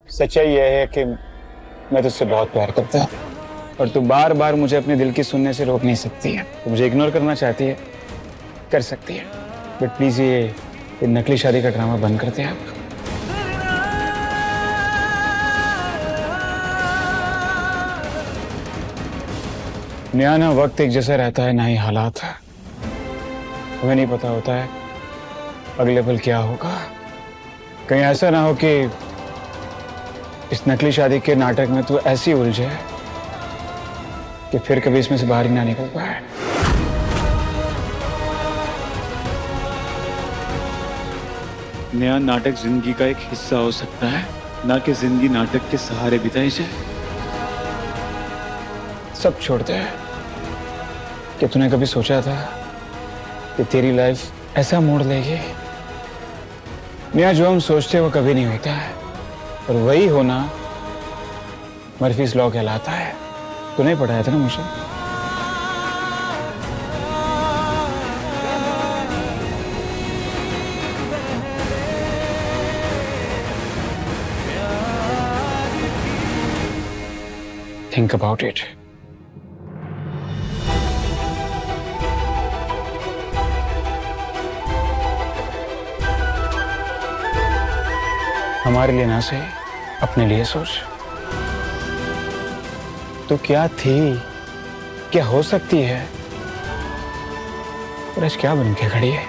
सच्चाई यह है कि मैं तुझसे बहुत प्यार करता हूँ और तू बार बार मुझे अपने दिल की सुनने से रोक नहीं सकती है। तू मुझे इग्नोर करना चाहती है, कर सकती है, बट प्लीज ये नकली शादी का ड्रामा बंद करते हैं आप। नया ना वक्त एक जैसा रहता है, ना ही हालात। हमें नहीं पता होता है अगले पल क्या होगा। कहीं ऐसा ना हो कि इस नकली शादी के नाटक में तू ऐसी उलझे कि फिर कभी इसमें से बाहर ही ना निकल पाए। नया नाटक जिंदगी का एक हिस्सा हो सकता है, ना कि जिंदगी नाटक के सहारे बिताई जाए। सब छोड़ते हैं कि तूने कभी सोचा था कि तेरी लाइफ ऐसा मोड़ लेगी। नया जो हम सोचते हैं वो कभी नहीं होता है, और वही होना मर्फीज लॉ कहलाता है। तूने पढ़ाया था ना मुझे। Think about it. हमारे लिए ना सही, अपने लिए सोच। तो क्या थी, क्या हो सकती है, और आज क्या बन के खड़ी है।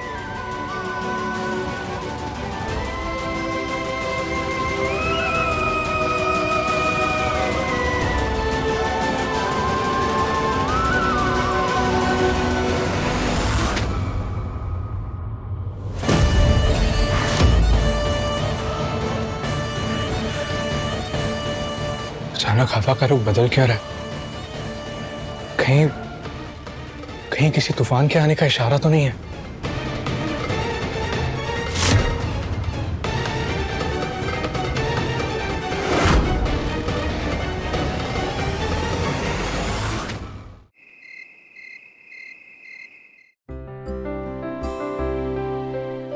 अचानक हवा का रुख बदल क्यों रहा है? कहीं कहीं किसी तूफान के आने का इशारा तो नहीं है?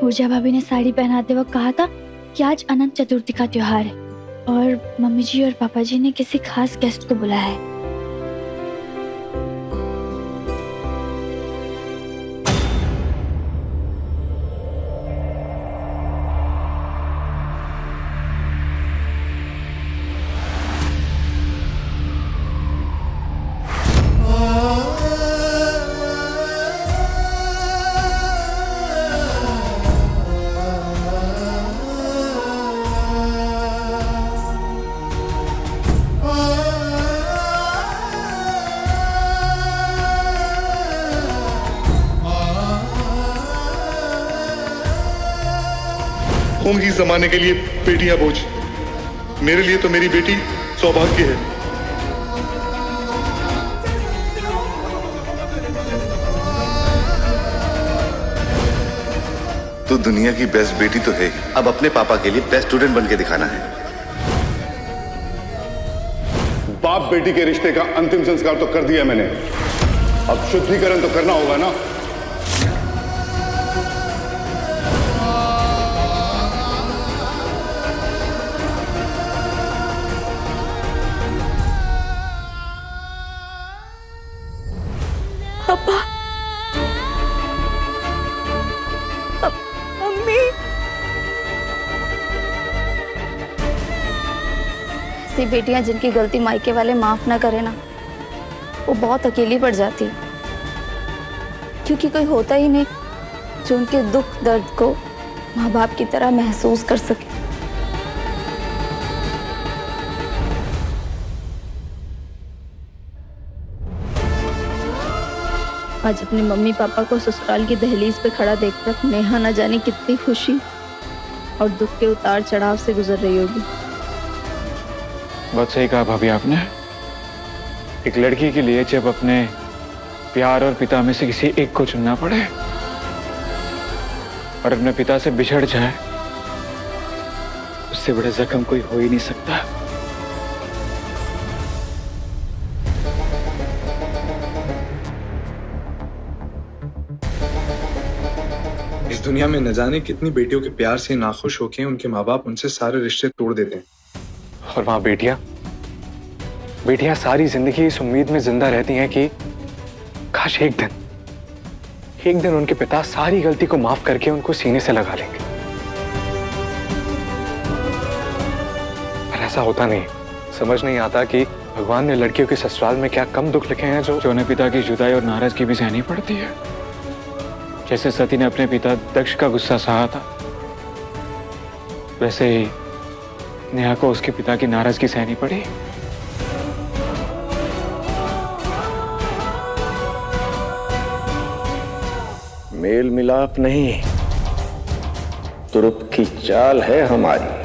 पूजा भाभी ने साड़ी पहनाते वक्त कहा था कि आज अनंत चतुर्थी का त्योहार है और मम्मी जी और पापा जी ने किसी खास गेस्ट को बुलाया है। खून ही जमाने के लिए बेटियां बोझ, मेरे लिए तो मेरी बेटी सौभाग्य है। तो दुनिया की बेस्ट बेटी तो है, अब अपने पापा के लिए बेस्ट स्टूडेंट बन के दिखाना है। बाप बेटी के रिश्ते का अंतिम संस्कार तो कर दिया मैंने, अब शुद्धिकरण तो करना होगा ना। पापा, मम्मी, ऐसी बेटियां जिनकी गलती मायके वाले माफ ना करे ना, वो बहुत अकेली पड़ जाती, क्योंकि कोई होता ही नहीं जो उनके दुख दर्द को माँ बाप की तरह महसूस कर सके। आज अपने मम्मी पापा को ससुराल की दहलीज पे खड़ा देखकर नेहा न जाने कितनी खुशी और दुख के उतार चढ़ाव से गुजर रही होगी। बहुत सही कहा भाभी आपने। एक लड़की के लिए जब अपने प्यार और पिता में से किसी एक को चुनना पड़े और अपने पिता से बिछड़ जाए, उससे बड़े जख्म कोई हो ही नहीं सकता। दुनिया में न जाने कितनी बेटियों के प्यार से नाखुश होके उनके माँ बाप उनसे सारे रिश्ते तोड़ देते हैं, और वहां बेटियां सारी जिंदगी इस उम्मीद में जिंदा रहती हैं कि काश एक दिन उनके पिता सारी गलती को माफ करके उनको सीने से लगा लेंगे। पर ऐसा होता नहीं। समझ नहीं आता कि भगवान ने लड़कियों के ससुराल में क्या कम दुख लिखे हैं जो उन्हें पिता की जुदाई और नाराजगी भी सहनी पड़ती है। जैसे सती ने अपने पिता दक्ष का गुस्सा सहा था, वैसे ही नेहा को उसके पिता की नाराजगी सहनी पड़ी। मेल मिलाप नहीं, तुरुप की चाल है हमारी।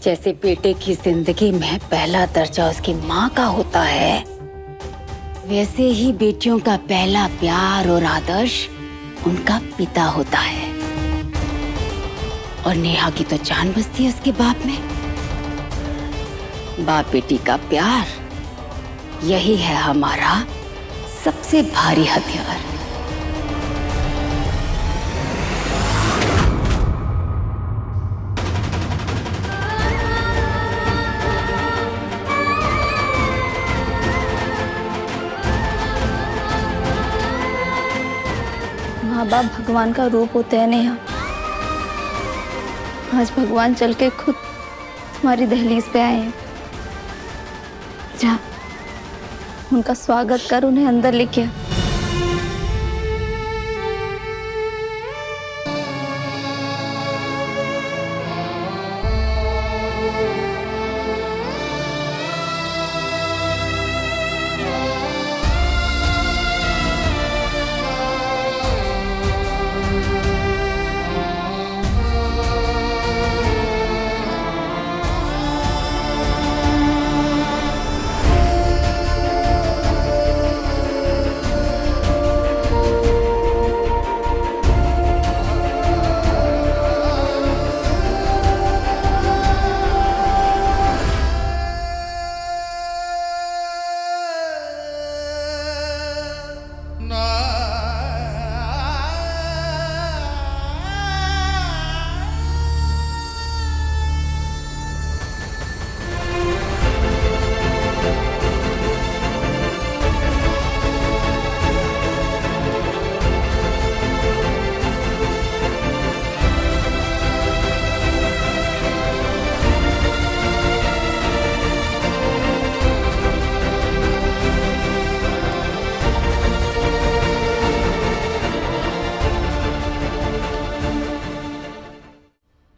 जैसे बेटे की जिंदगी में पहला दर्जा उसकी माँ का होता है, वैसे ही बेटियों का पहला प्यार और आदर्श उनका पिता होता है। और नेहा की तो जान बसती है उसके बाप में। बाप बेटी का प्यार, यही है हमारा सबसे भारी हथियार। माँ बाप भगवान का रूप होते हैं नेहा। आज भगवान चल के खुद तुम्हारी दहलीज पे आए हैं। जा, उनका स्वागत कर, उन्हें अंदर लेके आ।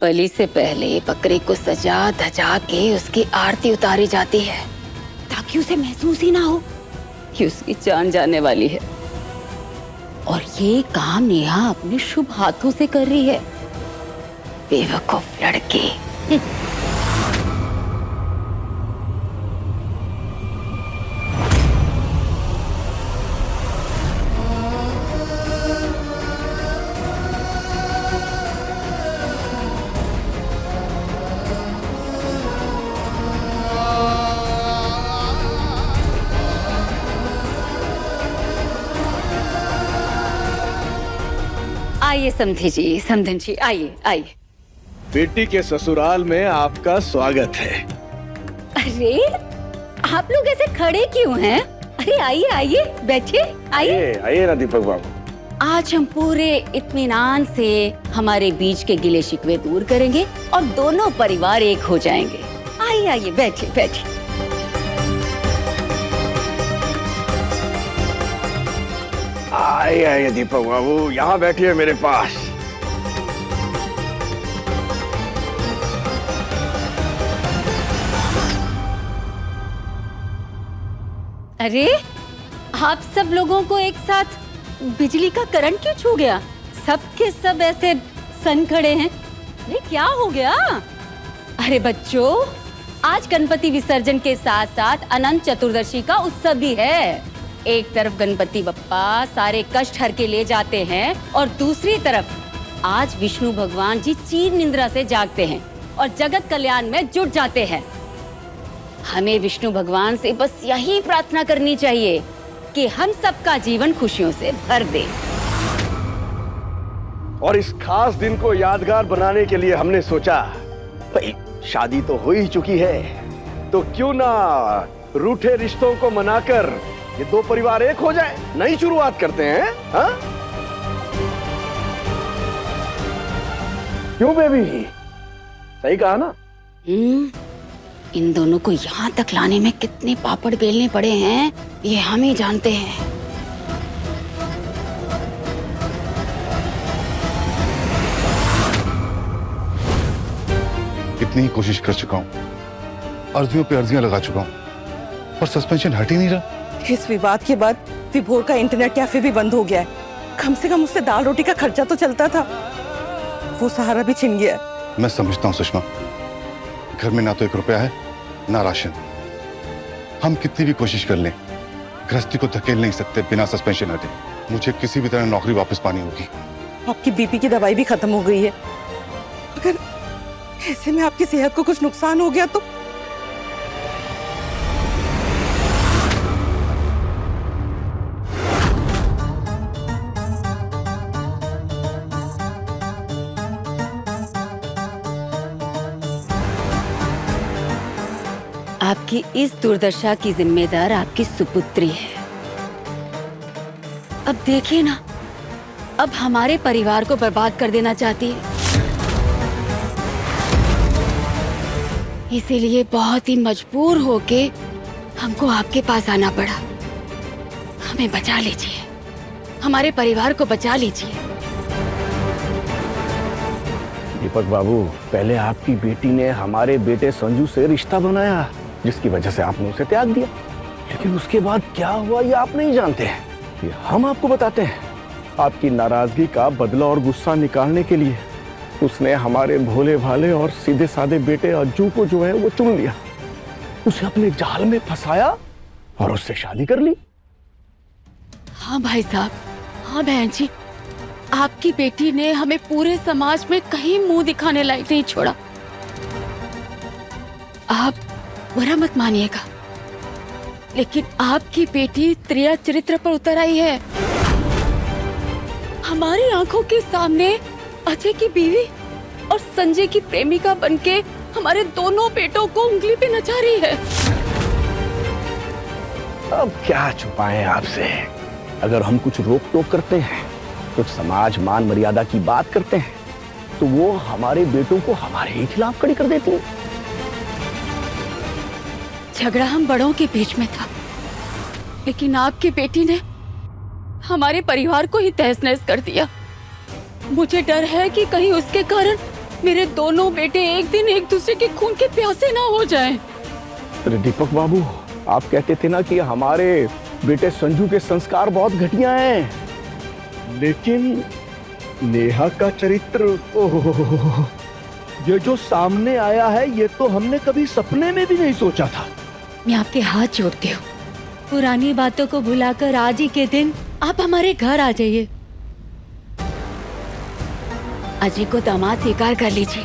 बलि से पहले बकरे को सजा धजा के उसकी आरती उतारी जाती है, ताकि उसे महसूस ही ना हो कि उसकी जान जाने वाली है। और ये काम नेहा अपने शुभ हाथों से कर रही है। बेवकूफ लड़की। आइए समधी जी, समधन जी, आइए आइए। बेटी के ससुराल में आपका स्वागत है। अरे आप लोग ऐसे खड़े क्यों हैं? अरे आइए आइए, बैठिए, आइए। आइए ना दीपक बाबू। आज हम पूरे इत्मीनान से हमारे बीच के गिले शिकवे दूर करेंगे और दोनों परिवार एक हो जाएंगे। आइए आइए, बैठिए बैठिए। आइए दीपक बाबू, यहाँ बैठिए मेरे पास। अरे आप सब लोगों को एक साथ बिजली का करंट क्यों छू गया? सब के सब ऐसे सन खड़े हैं। अरे क्या हो गया? अरे बच्चों, आज गणपति विसर्जन के साथ साथ अनंत चतुर्दशी का उत्सव भी है। एक तरफ गणपति बप्पा सारे कष्ट हर के ले जाते हैं और दूसरी तरफ आज विष्णु भगवान जी चीर निद्रा से जागते हैं और जगत कल्याण में जुट जाते हैं। हमें विष्णु भगवान से बस यही प्रार्थना करनी चाहिए कि हम सबका जीवन खुशियों से भर दे। और इस खास दिन को यादगार बनाने के लिए हमने सोचा भाई शादी तो हो ही चुकी है, तो क्यों ना रूठे रिश्तों को मनाकर ये दो परिवार एक हो जाए। नई शुरुआत करते हैं, हाँ? क्यों बेबी, सही कहा ना? इन दोनों को यहाँ तक लाने में कितने पापड़ बेलने पड़े हैं ये हम ही जानते हैं। कितनी ही कोशिश कर चुका हूं, अर्जियों पे अर्जियां लगा चुका हूं, पर सस्पेंशन हट ही नहीं रहा। इस विवाद के बाद विभोर का इंटरनेट कैफे भी बंद हो गया है। कम से कम उससे दाल रोटी का खर्चा तो चलता था, वो सहारा भी छिन गया है। मैं समझता हूं सुषमा, घर में ना तो 1 रुपया है ना राशन। हम कितनी भी कोशिश कर लें, गृहस्थी को धकेल नहीं सकते बिना सस्पेंशन हटे। मुझे किसी भी तरह नौकरी वापस पानी होगी। आपकी बीपी की दवाई भी खत्म हो गई है। अगर ऐसे में आपकी सेहत को कुछ नुकसान हो गया तो? आपकी इस दुर्दशा की जिम्मेदार आपकी सुपुत्री है। अब देखिए ना, अब हमारे परिवार को बर्बाद कर देना चाहती है। इसीलिए बहुत ही मजबूर होके हमको आपके पास आना पड़ा। हमें बचा लीजिए, हमारे परिवार को बचा लीजिए। दीपक बाबू, पहले आपकी बेटी ने हमारे बेटे संजू से रिश्ता बनाया, जिसकी वजह से आपने उसे त्याग दिया। लेकिन उसके बाद क्या हुआ ये आप नहीं जानते हैं, ये हम आपको बताते हैं। आपकी नाराजगी का बदला और गुस्सा निकालने के लिए उसने हमारे भोले भाले और सीधे साधे बेटे अज्जू को जो है वो चुन लिया, उसे अपने जाल में फंसाया और उससे शादी कर ली। हाँ भाई साहब, हाँ बहन जी, आपकी बेटी ने हमें पूरे समाज में कहीं मुंह दिखाने लायक नहीं छोड़ा। आप बुरा मत मानिएगा, लेकिन आपकी बेटी त्रिया चरित्र पर उतर आई है। हमारी आंखों के सामने अजय की बीवी और संजय की प्रेमिका बनके हमारे दोनों बेटों को उंगली पे नचा रही है। अब क्या छुपाएं आपसे, अगर हम कुछ रोक टोक करते हैं, कुछ समाज मान मर्यादा की बात करते हैं, तो वो हमारे बेटों को हमारे ही खिलाफ खड़ी कर देती है। झगड़ा हम बड़ों के बीच में था, लेकिन आपकी बेटी ने हमारे परिवार को ही तहस नहस कर दिया। मुझे डर है कि कहीं उसके कारण मेरे दोनों बेटे एक दिन एक दूसरे के खून के प्यासे ना हो जाएं। अरे दीपक बाबू, आप कहते थे ना कि हमारे बेटे संजू के संस्कार बहुत घटिया हैं, लेकिन नेहा का चरित्र, ओह, ये जो सामने आया है ये तो हमने कभी सपने में भी नहीं सोचा था। मैं आपके हाथ जोड़ती हूँ, पुरानी बातों को भुलाकर आज ही के दिन आप हमारे घर आ जाइए। अजय को दामाद स्वीकार कर लीजिए,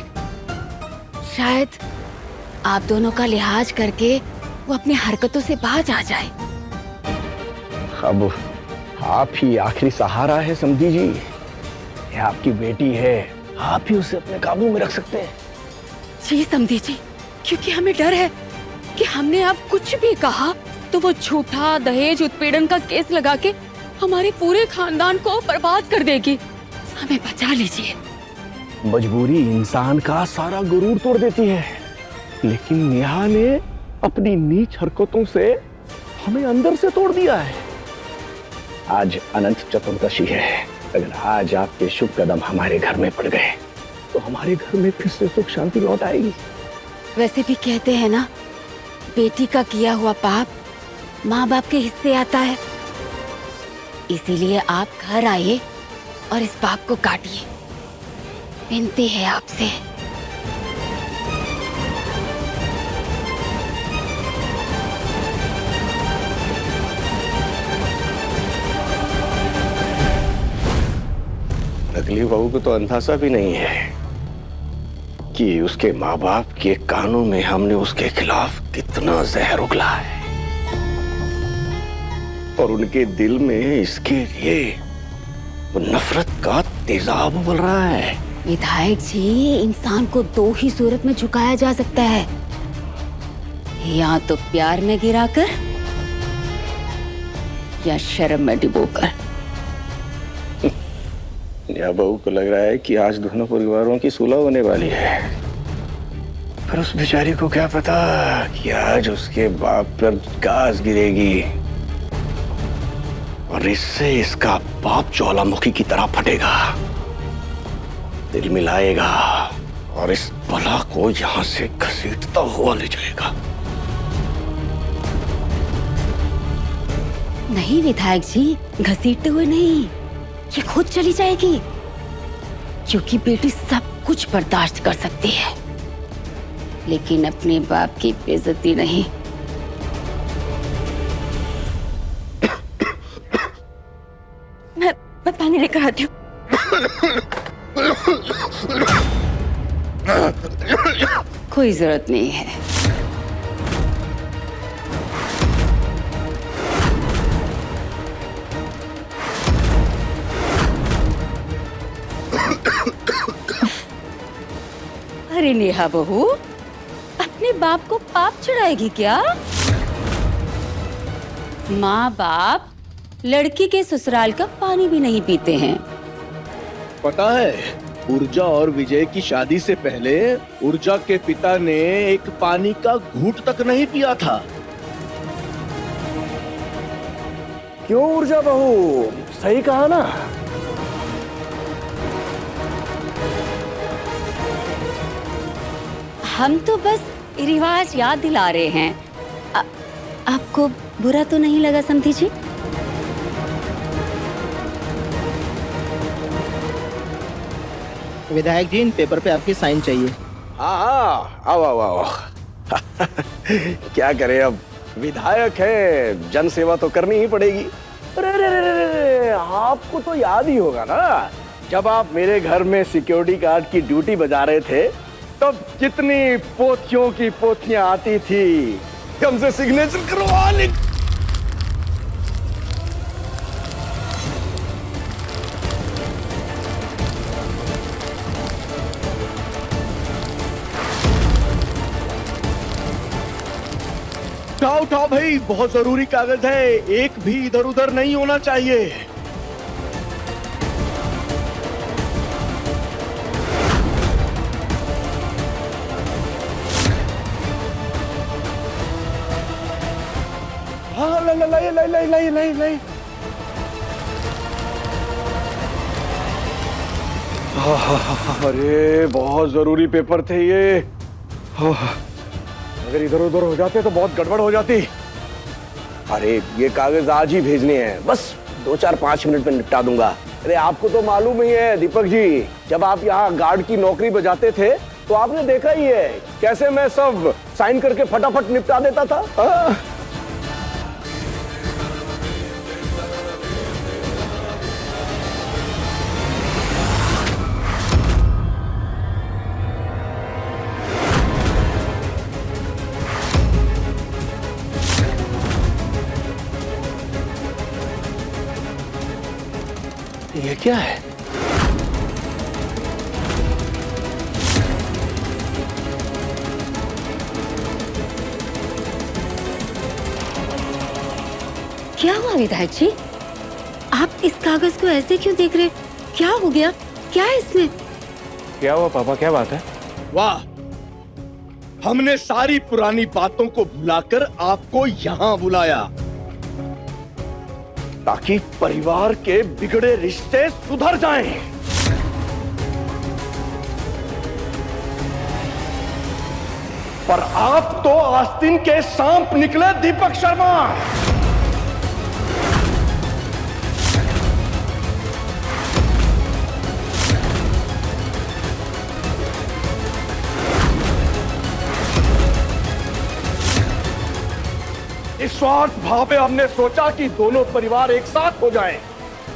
शायद आप दोनों का लिहाज करके वो अपनी हरकतों से बाज आ जाए। अब आप ही आखिरी सहारा है समधी जी, ये आपकी बेटी है, आप ही उसे अपने काबू में रख सकते हैं। जी समधी जी, क्योंकि हमें डर है कि हमने आप कुछ भी कहा तो वो झूठा दहेज उत्पीड़न का केस लगा के हमारे पूरे खानदान को बर्बाद कर देगी। हमें बचा लीजिए। मजबूरी इंसान का सारा गुरूर तोड़ देती है, लेकिन नेहा ने अपनी नीच हरकतों से हमें अंदर से तोड़ दिया है। आज अनंत चतुर्दशी है, अगर आज आपके शुभ कदम हमारे घर में पड़ गए तो हमारे घर में फिर से सुख शांति लौट आएगी। वैसे भी कहते हैं ना, बेटी का किया हुआ पाप माँ बाप के हिस्से आता है। इसीलिए आप घर आइए और इस पाप को काटिए, विनती है आपसे। नकली बहू को तो अंदाजा भी नहीं है कि उसके माँ बाप के कानों में हमने उसके खिलाफ कितना जहर उगला है, और उनके दिल में इसके लिए वो नफरत का तेजाब उबल रहा है। विधायक जी, इंसान को दो ही सूरत में झुकाया जा सकता है, या तो प्यार में गिराकर या शर्म में डुबोकर। या बहू को लग रहा है कि आज दोनों परिवारों की सुलह होने वाली है, पर उस बेचारी को क्या पता कि आज उसके बाप पर गाज गिरेगी और इससे इसका बाप ज्वालामुखी की तरह फटेगा, दिल मिलाएगा और इस बला को यहां से घसीटता हुआ ले जाएगा। नहीं विधायक जी, घसीटते हुए नहीं, ये खुद चली जाएगी, क्योंकि बेटी सब कुछ बर्दाश्त कर सकती है, लेकिन अपने बाप की बेइज्जती नहीं। मैं पानी लेकर आती हूँ। कोई जरूरत नहीं है। अरे नेहा बहू, अपने बाप को पाप चढ़ाएगी क्या? माँ बाप लड़की के ससुराल का पानी भी नहीं पीते हैं। पता है, ऊर्जा और विजय की शादी से पहले ऊर्जा के पिता ने एक पानी का घूंट तक नहीं पिया था। क्यों ऊर्जा बहू, सही कहा ना? हम तो बस रिवाज याद दिला रहे हैं। आपको बुरा तो नहीं लगा समधी जी? विधायक जी, इन पेपर पे आपकी साइन चाहिए। हाँ, आओ आओ आओ। क्या करें, अब विधायक है, जन सेवा तो करनी ही पड़ेगी। अरे अरे अरे अरे, आपको तो याद ही होगा ना, जब आप मेरे घर में सिक्योरिटी गार्ड की ड्यूटी बजा रहे थे, तब कितनी पोथियों की पोथियां आती थी हमसे सिग्नेचर करवाने। उठाओ उठाओ भाई, बहुत जरूरी कागज है, एक भी इधर उधर नहीं होना चाहिए। हाँ, लाई। अरे बहुत जरूरी पेपर थे ये, अगर इधर उधर हो जाते तो बहुत गड़बड़ हो जाती। अरे ये कागज आज ही भेजने हैं, बस 2-4-5 मिनट में निपटा दूंगा। अरे आपको तो मालूम ही है दीपक जी, जब आप यहाँ गार्ड की नौकरी बजाते थे तो आपने देखा ही है कैसे मैं सब साइन करके फटाफट निपटा देता था। हाँ? ये क्या है? क्या हुआ विधायक जी? आप इस कागज को ऐसे क्यों देख रहे? क्या हो गया? क्या है इसमें? क्या हुआ पापा, क्या बात है? वाह, हमने सारी पुरानी बातों को भुलाकर आपको यहाँ बुलाया ताकि परिवार के बिगड़े रिश्ते सुधर जाएं। पर आप तो आस्तीन के सांप निकले दीपक शर्मा। निस्वार्थ भाव में हमने सोचा कि दोनों परिवार एक साथ हो जाएं,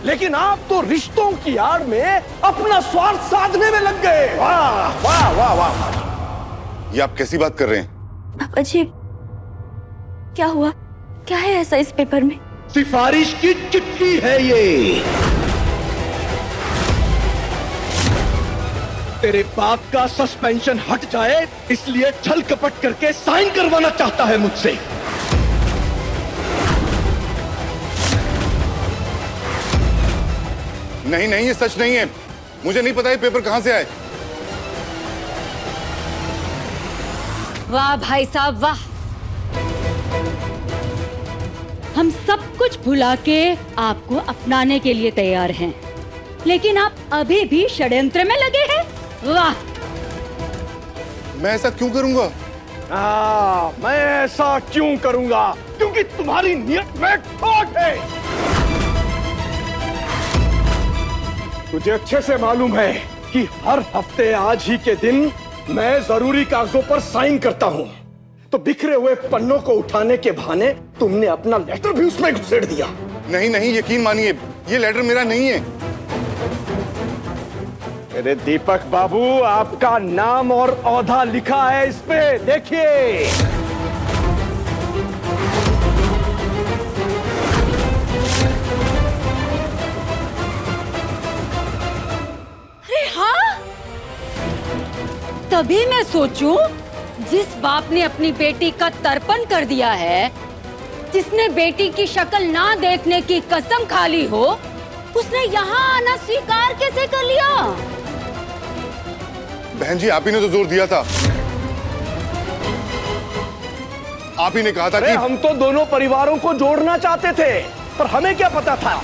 लेकिन आप तो रिश्तों की आड़ में अपना स्वार्थ साधने में लग गए। वाह वाह वाह वाह। ये आप कैसी बात कर रहे हैं? पापा जी, क्या हुआ? क्या है ऐसा इस पेपर में? सिफारिश की चिट्ठी है ये। तेरे बाप का सस्पेंशन हट जाए इसलिए छल कपट करके साइन करवाना चाहता है मुझसे। नहीं नहीं, ये सच नहीं है। मुझे नहीं पता ये पेपर कहां से आए। वाह भाई साहब वाह, हम सब कुछ भुला के आपको अपनाने के लिए तैयार हैं, लेकिन आप अभी भी षड्यंत्र में लगे हैं। वाह, मैं ऐसा क्यों करूंगा? मैं ऐसा क्यों करूंगा? क्योंकि तुम्हारी नियत में खोट है। तुझे अच्छे से मालूम है कि हर हफ्ते आज ही के दिन मैं जरूरी कागजों पर साइन करता हूं, तो बिखरे हुए पन्नों को उठाने के बहाने तुमने अपना लेटर भी उसमें घुसेड़ दिया। नहीं नहीं, यकीन मानिए ये लेटर मेरा नहीं है। मेरे दीपक बाबू, आपका नाम और औहदा लिखा है इस पे, देखिए। अरे हाँ, तभी मैं सोचूं, जिस बाप ने अपनी बेटी का तर्पण कर दिया है, जिसने बेटी की शक्ल ना देखने की कसम खा ली हो, उसने यहाँ आना स्वीकार कैसे कर लिया? बहन जी, आप ही ने तो जोर दिया था। आप ही ने कहा था कि हम तो दोनों परिवारों को जोड़ना चाहते थे, पर हमें क्या पता था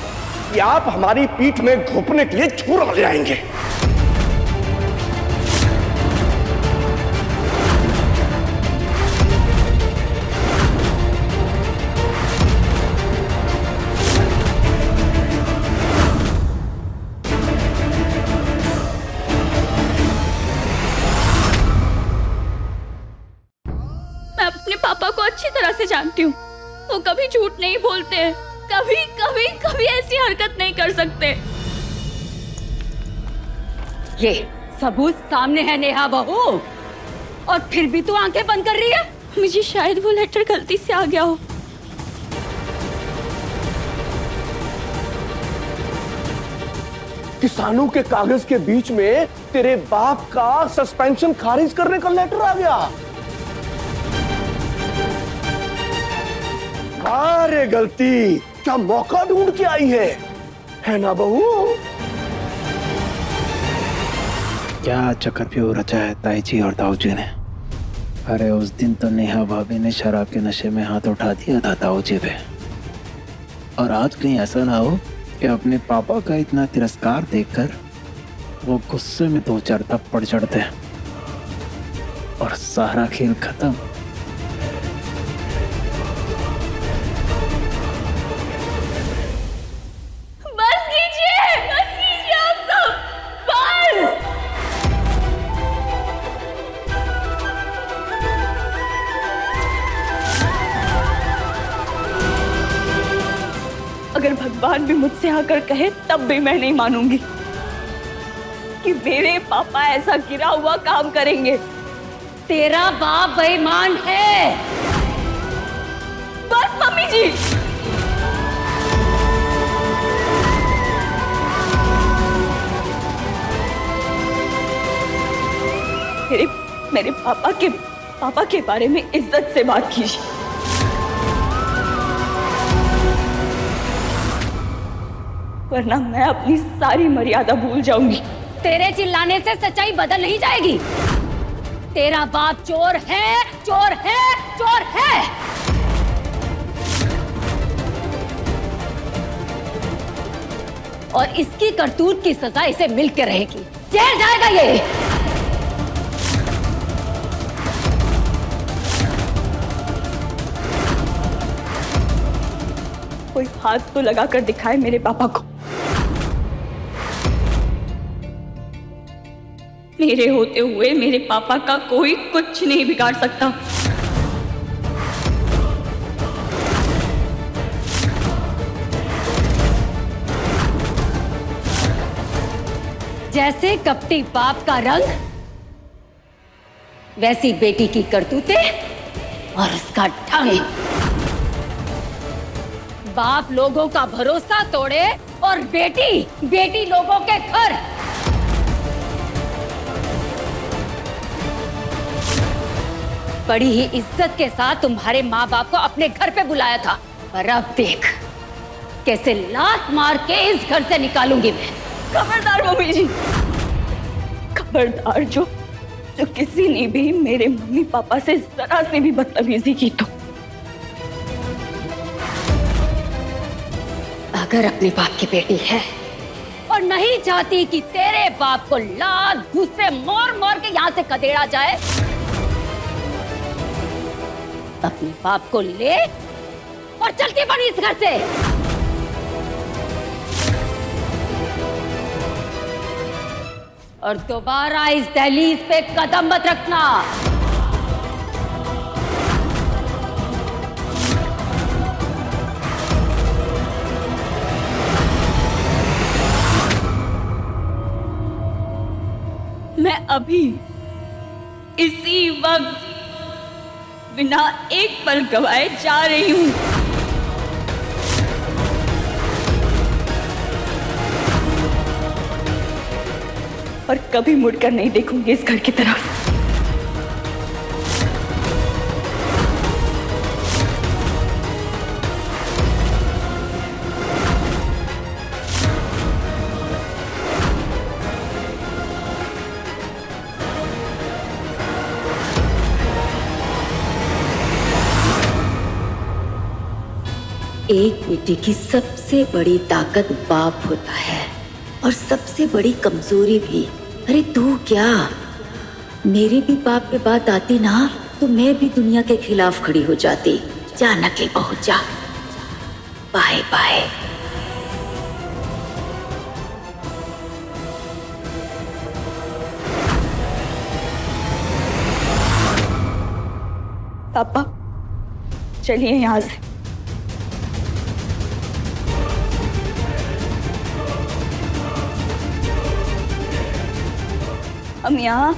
कि आप हमारी पीठ में घोंपने के लिए छुरा ले आएंगे। अपने पापा को अच्छी तरह से जानती हूँ, वो कभी झूठ नहीं बोलते हैं, कभी कभी कभी ऐसी हरकत नहीं कर सकते। ये सबूत सामने है नेहा बहू, और फिर भी तू आंखें बंद कर रही है। मुझे शायद वो लेटर गलती से आ गया हो। किसानों के कागज के बीच में तेरे बाप का सस्पेंशन खारिज करने का लेटर आ गया। अरे गलती क्या मौका ढूंढ के आई है ना बहू? क्या चक्रव्यूह रचा है ताई जी और ताऊ जी ने। अरे उस दिन तो नेहा भाभी ने शराब के नशे में हाथ उठा दिया था ताऊ जी पे, और आज कहीं ऐसा ना हो कि अपने पापा का इतना तिरस्कार देखकर वो गुस्से में 2-4 थप्पड़ चढ़ते और सारा खेल खत्म। अगर भगवान भी मुझसे आकर कहे तब भी मैं नहीं मानूंगी कि मेरे पापा ऐसा गिरा हुआ काम करेंगे। तेरा बाप बेईमान है। बस मम्मी जी, मेरे पापा के बारे में इज्जत से बात कीजिए। वरना मैं अपनी सारी मर्यादा भूल जाऊंगी। तेरे चिल्लाने से सच्चाई बदल नहीं जाएगी। तेरा बाप चोर है, चोर है, चोर है। और इसकी करतूत की सजा इसे मिलकर रहेगी। जेल जाएगा ये। कोई हाथ तो लगा कर दिखाए मेरे पापा को। मेरे होते हुए मेरे पापा का कोई कुछ नहीं बिगाड़ सकता। जैसे कपटी बाप का रंग, वैसी बेटी की करतूतें और उसका ढंग। बाप लोगों का भरोसा तोड़े और बेटी लोगों के घर। बड़ी ही इज्जत के साथ तुम्हारे माँ बाप को अपने घर पे बुलाया था, पर अब देख कैसे लात मार के इस घर से निकालूंगी मैं। खबरदार मम्मी जी, खबरदार जो किसी ने भी मेरे मम्मी पापा से जरा से भी बदतमीजी की तो। अगर अपने बाप की बेटी है और नहीं चाहती कि तेरे बाप को लात घूस से मार मार के यहाँ से खदेड़ा जाए, अपने बाप को ले और चलती बनी इस घर से। और दोबारा इस दहलीज पे कदम मत रखना। मैं अभी इसी वक्त बिना एक पल गवाए जा रही हूँ। और कभी मुड़कर नहीं देखूंगी इस घर की तरफ। एक बेटी की सबसे बड़ी ताकत बाप होता है और सबसे बड़ी कमजोरी भी। अरे तू क्या, मेरे भी बाप पे बात आती ना तो मैं भी दुनिया के खिलाफ खड़ी हो जाती। जा नकली बहू जा, बाय बाय। पापा चलिए यहाँ से। हम यहाँ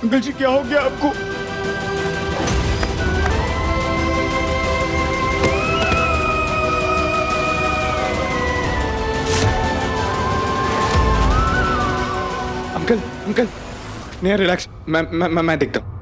अंकल जी क्या हो गया आपको? अंकल अंकल नहीं, रिलैक्स, मैं देखता हूँ।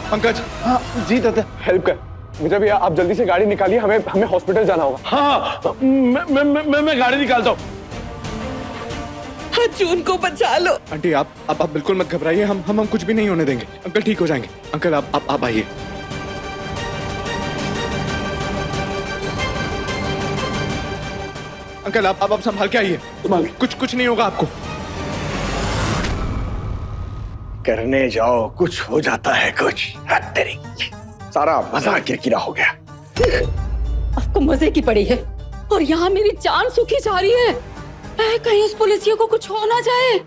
पंकज, हाँ जी दादा, हेल्प कर मुझे भी। आप जल्दी से गाड़ी निकालिए, हमें हॉस्पिटल जाना होगा। हाँ मैं गाड़ी निकालता हूँ। जून को बचा लो। आंटी आप बिल्कुल मत घबराइए, हम कुछ भी नहीं होने देंगे। अंकल ठीक हो जाएंगे। अंकल आप आइए। अंकल आप संभाल के आइए, कुछ नहीं होगा आपको। करने जाओ कुछ हो जाता है कुछ। तेरी सारा मजा किरकिरा हो गया। आपको मजे की पड़ी है और यहाँ मेरी जान सूखी जा रही है। कहीं उस पुलिसिया को कुछ हो ना जाए।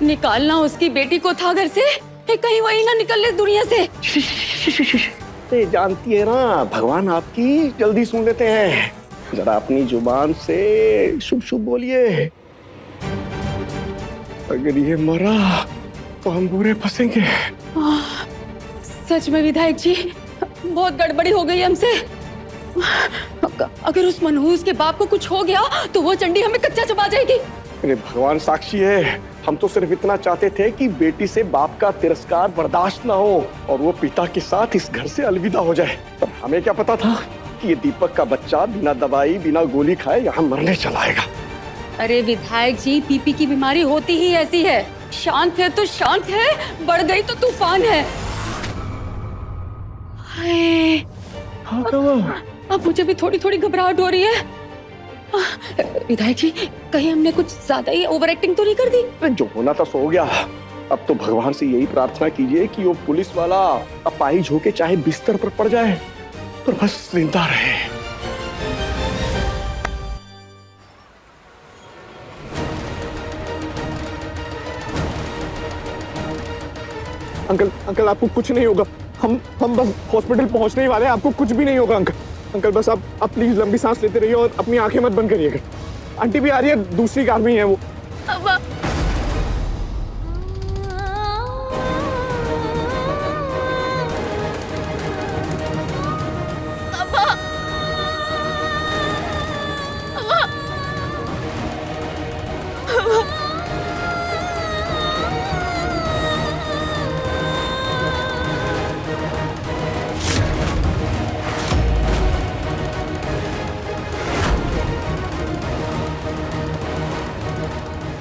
निकालना उसकी बेटी को था घर से, कहीं वही ना निकल ले दुनिया से। जानती है ना, भगवान आपकी जल्दी सुन लेते हैं। जरा अपनी जुबान से शुभ शुभ बोलिए। अगर ये मरा तो हम बुरे फंसेंगे। सच में विधायक जी, बहुत गड़बड़ी हो गई हमसे। अगर उस मनहूस के बाप को कुछ हो गया तो वो चंडी हमें कच्चा चबा जाएगी। अरे भगवान साक्षी है, हम तो सिर्फ इतना चाहते थे कि बेटी से बाप का तिरस्कार बर्दाश्त ना हो और वो पिता के साथ इस घर से अलविदा हो जाए। पर हमें क्या पता था कि ये दीपक का बच्चा बिना दवाई बिना गोली खाए यहाँ मरने चला आएगा। अरे विधायक जी, पीपी की बीमारी होती ही ऐसी है। शांत है तो शांत है, बढ़ गई तो तूफान है। अब मुझे भी थोड़ी थोड़ी घबराहट हो रही है। विधायक जी, कहीं हमने कुछ ज्यादा ही ओवर एक्टिंग तो नहीं कर दी? अरे जो होना था सो हो गया। अब तो भगवान से यही प्रार्थना कीजिए कि वो पुलिस वाला अपाहिज होके चाहे बिस्तर पर पड़ जाए पर बस जिंदा रहे। अंकल अंकल आपको कुछ नहीं होगा। हम बस हॉस्पिटल पहुंचने ही वाले हैं। आपको कुछ भी नहीं होगा अंकल। अंकल बस आप प्लीज लंबी सांस लेते रहिए और अपनी आंखें मत बंद करिएगा। आंटी भी आ रही है, दूसरी कार में ही है वो।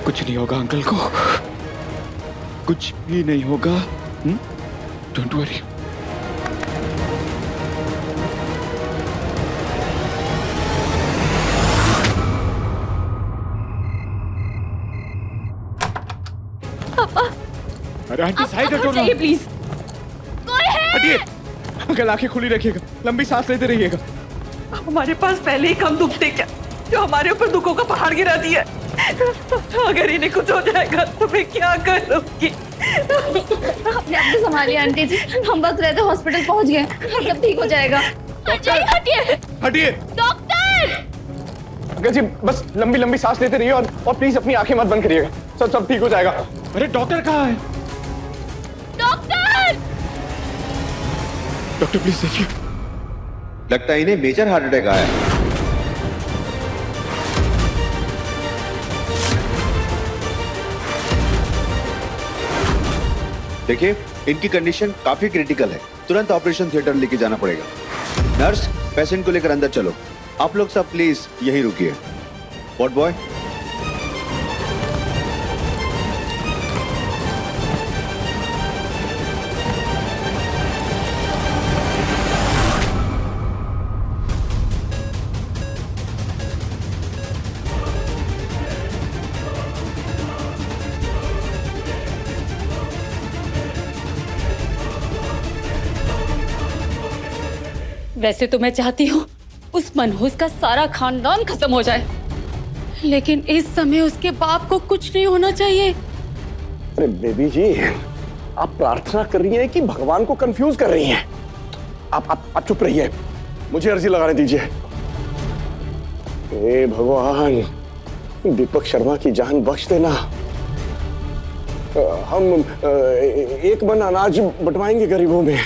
कुछ नहीं होगा अंकल को, कुछ भी नहीं होगा। Don't worry. अरे आंटी साइड हटो ना प्लीज। हटिए। अंकल आंखें खुली रखिएगा, लंबी सांस लेते रहिएगा। हमारे पास पहले ही कम दुख थे क्या, जो हमारे ऊपर दुखों का पहाड़ गिरा दिया। अगर इन्हें कुछ हो जाएगा तो मैं क्या करूंगी? अपने आप को संभालिए आंटी जी, हम वक्त रहते हॉस्पिटल पहुंच गए, सब ठीक हो जाएगा। हटिए हटिए। डॉक्टर! अंकल जी बस लंबी लंबी सांस लेते रहिए और प्लीज अपनी आंखें मत बंद करिएगा। सब ठीक हो जाएगा। अरे डॉक्टर कहाँ है? डॉक्टर! डॉक्टर प्लीज देखिए। लगता है इन्हें मेजर हार्ट अटैक आया है। देखिए इनकी कंडीशन काफी क्रिटिकल है, तुरंत ऑपरेशन थिएटर लेके जाना पड़ेगा। नर्स, पेशेंट को लेकर अंदर चलो। आप लोग सब प्लीज यहीं रुकिए। वॉर्ड बॉय, वैसे तो मैं चाहती हूँ उस मनहूस का सारा खानदान खत्म हो जाए, लेकिन इस समय उसके बाप को कुछ नहीं होना चाहिए। अरे बेबी जी, आप प्रार्थना कर रही हैं कि भगवान को कंफ्यूज कर रही हैं? आप चुप रहिए, मुझे अर्जी लगाने दीजिए। हे भगवान, दीपक शर्मा की जान बख्श देना। हम एक मन अनाज बंटवाएंगे गरीबों में।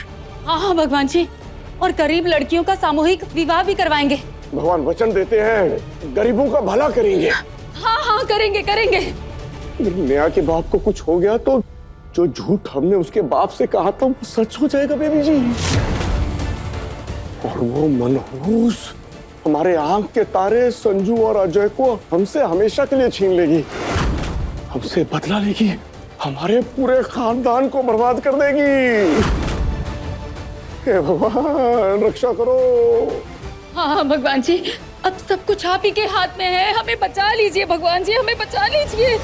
हाँ भगवान जी, और गरीब लड़कियों का सामूहिक विवाह भी करवाएंगे। भगवान वचन देते हैं गरीबों का भला करेंगे। हाँ करेंगे करेंगे। नेहा के बाप को कुछ हो गया तो जो झूठ हमने उसके बाप से कहा था वो सच हो जाएगा बेबी जी। और वो मनहूस हमारे आंख के तारे संजू और अजय को हमसे हमेशा के लिए छीन लेगी, हमसे बदला लेगी, हमारे पूरे खानदान को बर्बाद कर देगी। हे भगवान रक्षा करो। हाँ भगवान जी, अब सब कुछ आप ही के हाथ में है। हमें बचा लीजिए भगवान जी, हमें बचा लीजिए।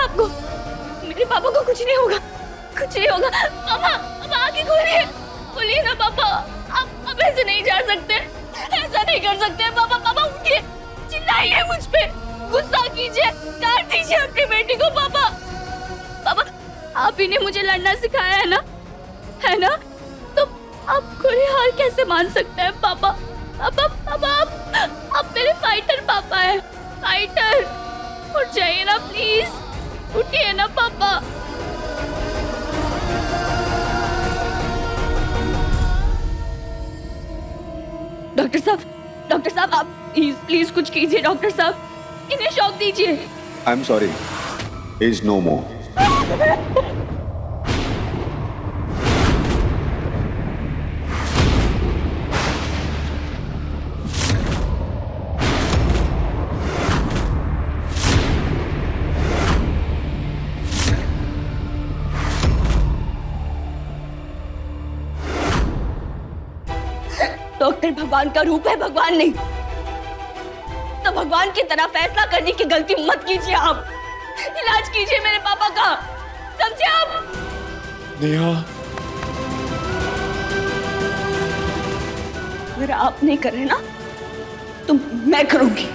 आपको, मेरे पापा को कुछ नहीं होगा, कुछ नहीं होगा। पापा, पापा आंखें खोलिए, खोलिए ना पापा। आप ऐसे नहीं जा सकते, ऐसा नहीं कर सकते पापा। पापा उठिए, चिल्लाइए मुझ पे, गुस्सा कीजिए, डांट दीजिए अपनी बेटी को पापा। पापा, आप ही ने मुझे लड़ना सिखाया है ना, है ना? तो आप कोई हार कैसे मान सकते हैं पापा? पापा, पापा आप मेरे फाइटर पापा हैं, फाइटर। उठ जाइए ना प्लीज, उठिए ना पापा। डॉक्टर साहब आप प्लीज कुछ कीजिए डॉक्टर साहब, इन्हें शॉक दीजिए। I am sorry, is no more. Doctor भगवान का रूप है, भगवान नहीं। तो भगवान की तरह फैसला करने की गलती मत कीजिए आप। इलाज कीजिए मेरे पापा का, समझे आप? नेहा, अगर आप नहीं कर रहे ना तो मैं करूंगी,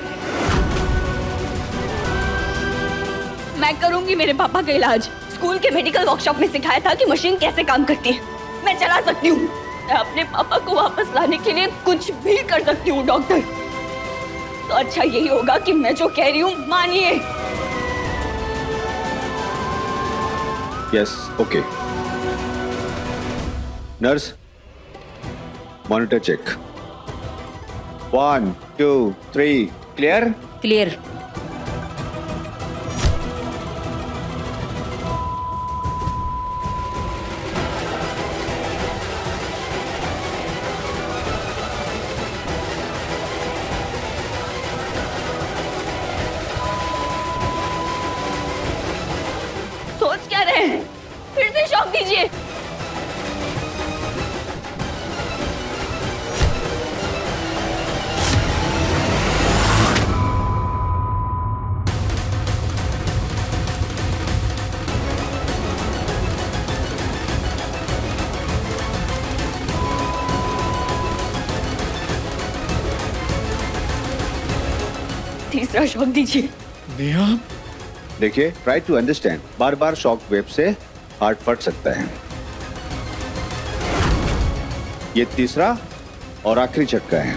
मैं करूंगी मेरे पापा का इलाज। स्कूल के मेडिकल वर्कशॉप में सिखाया था कि मशीन कैसे काम करती है, मैं चला सकती हूँ। मैं अपने पापा को वापस लाने के लिए कुछ भी कर सकती हूँ डॉक्टर। तो अच्छा यही होगा कि मैं जो कह रही हूँ मानिए। Yes, okay. Nurse, monitor check. 1 2 3 clear. Clear. सोच क्या रहे हैं, फिर से शॉक दीजिए। तीसरा शॉक दीजिए। नेहा, देखिए, ट्राई टू अंडरस्टैंड। बार बार शॉक वेव से हार्ट फट सकता है। ये तीसरा और आखिरी झटका है।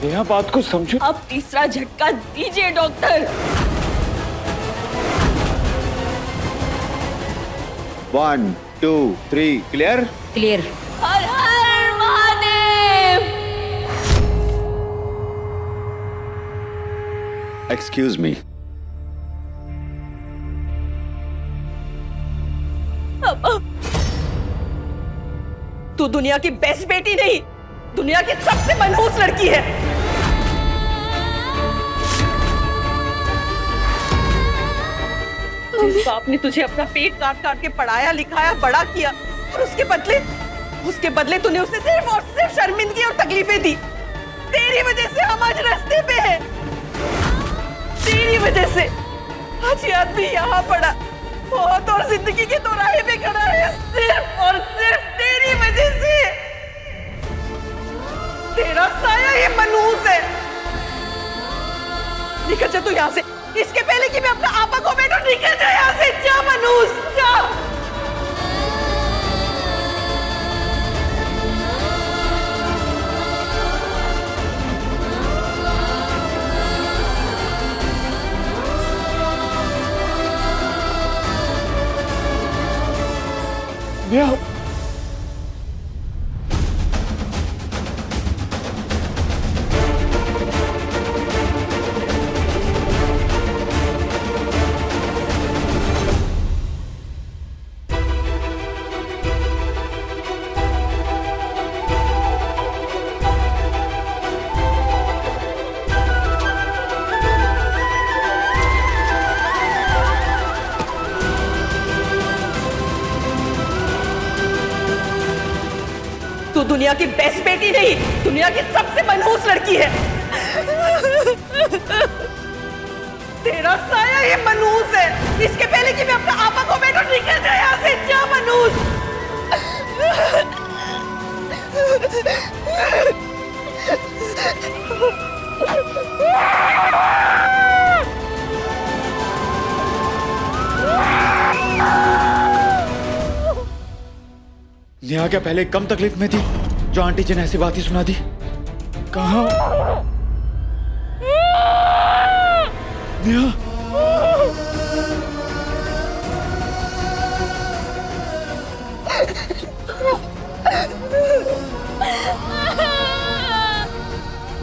नेहा बात को समझो। अब तीसरा झटका दीजिए डॉक्टर। 1 2 3 क्लियर। क्लियर। हर हर महादेव। Excuse me. पापा, तू दुनिया की बेस्ट बेटी नहीं, दुनिया की सबसे मनहूस लड़की है। जिस बाप ने तुझे अपना पेट काट काट के पढ़ाया लिखाया बड़ा किया, और उसके बदले तूने उसे सिर्फ और सिर्फ शर्मिंदगी और तकलीफें दी। तेरी वजह से हम आज रास्ते पे हैं, तेरी वजह से आज ये आदमी यहाँ पड़ा, बहुत और जिंदगी के दोराहे पे खड़ा है, सिर्फ और सिर्फ तेरी वजह से। तेरा साया ये मनहूस है। निकल जा तू यहाँ से, इसके पहले कि मैं अपना आपा को बेटा। निकल जा यहाँ से, जा मनहूस, जा। नेहा, तू दुनिया की बेस्ट बेटी नहीं, दुनिया की सबसे मनहूस लड़की है। तेरा साया ये मनूस है। इसके पहले कि मैं अपना आपा को बेटा निकल जाए यहाँ से। जा मनूस। नेहा क्या पहले कम तकलीफ में थी जो आंटी जी ने ऐसी बात ही सुना दी? कहाँ नेहा?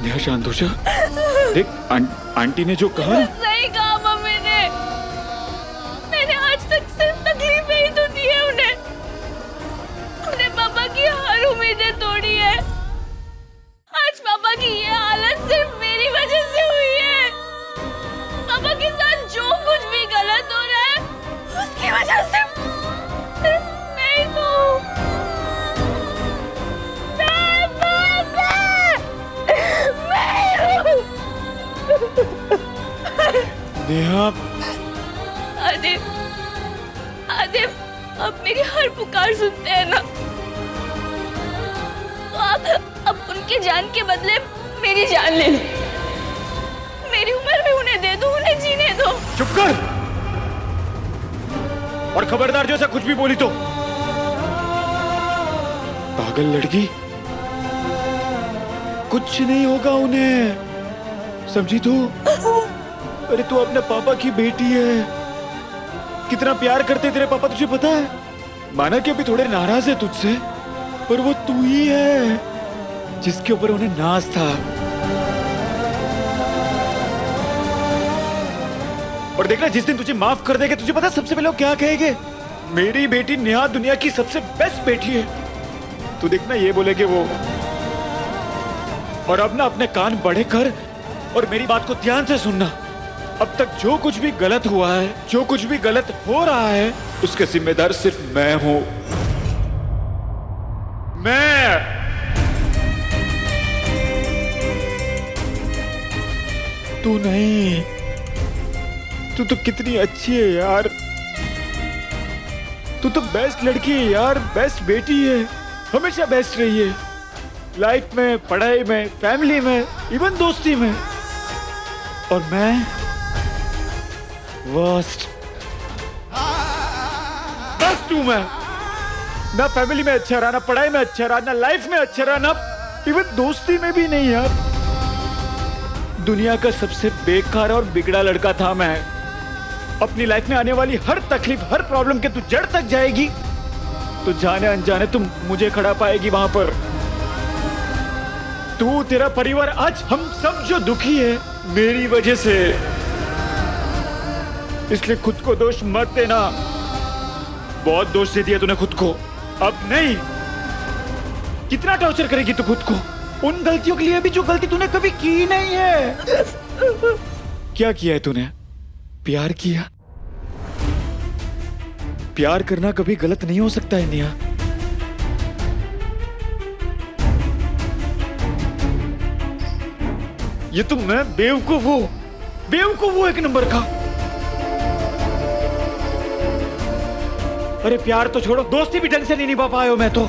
नेहा शांत हो जा। देख आंटी ने जो कहा सही कहा मम्मी ने। मैंने आज तक सिर्फ तकलीफें ही तो दी है उन्हें। उन्हें पापा की हर उम्मीदें तोड़ी है। आज पापा की ये हालत सिर्फ मेरी वजह से हुई है। पापा के साथ जो कुछ भी गलत हो रहा है उसकी वजह से सिर्फ मैं ही तो हूँ। नेहा आदिप, आदिप, आप मेरी हर पुकार सुनते हैं ना? तो आप अब उनके जान के बदले मेरी जान ले लो। मेरी उम्र भी उन्हें दे दो, उन्हें जीने दो। चुप कर और खबरदार जो ऐसा कुछ भी बोली तो। पागल लड़की, कुछ नहीं होगा उन्हें, समझी तू? अरे तू अपने पापा की बेटी है। कितना प्यार करते तेरे पापा तुझे पता है? माना कि अभी थोड़े नाराज है तुझसे, पर वो तू ही है जिसके ऊपर उन्हें नाज था। और देखना जिस दिन तुझे माफ कर देंगे, तुझे पता सबसे पहले वो क्या कहेंगे? मेरी बेटी नेहा दुनिया की सबसे बेस्ट बेटी है। तू देखना ये बोलेगे वो। और अब ना अपने कान बड़े कर और मेरी बात को ध्यान से सुनना। अब तक जो कुछ भी गलत हुआ है, जो कुछ भी गलत हो रहा है, उसके जिम्मेदार सिर्फ मैं हूं। मैं। तू नहीं। तू तो कितनी अच्छी है यार। तू तो बेस्ट लड़की है यार, बेस्ट बेटी है। हमेशा बेस्ट रही है लाइफ में, पढ़ाई में, फैमिली में, इवन दोस्ती में। और मैं वर्स्ट हूं मैं। ना फैमिली में अच्छा रहा, ना पढ़ाई में अच्छा रहा, ना लाइफ में अच्छा रहा, ना इवन दोस्ती में भी नहीं यार। दुनिया का सबसे बेकार और बिगड़ा लड़का था मैं। अपनी लाइफ में आने वाली हर तकलीफ, हर प्रॉब्लम के तू जड़ तक जाएगी तो जाने अनजाने तुम मुझे खड़ा पाएगी वहां पर। तू, तेरा परिवार, आज हम सब जो दुखी है मेरी वजह से। इसलिए खुद को दोष मत देना। बहुत दोष दे दिया तूने खुद को, अब नहीं। कितना टॉर्चर करेगी तू खुद को उन गलतियों के लिए भी जो गलती तूने कभी की नहीं है। क्या किया है तूने? प्यार किया। प्यार करना कभी गलत नहीं हो सकता है नेहा। ये तो मैं बेवकूफ हूं एक नंबर का। अरे प्यार तो छोड़ो, दोस्ती भी ढंग से नहीं निभा पाए हो मैं तो।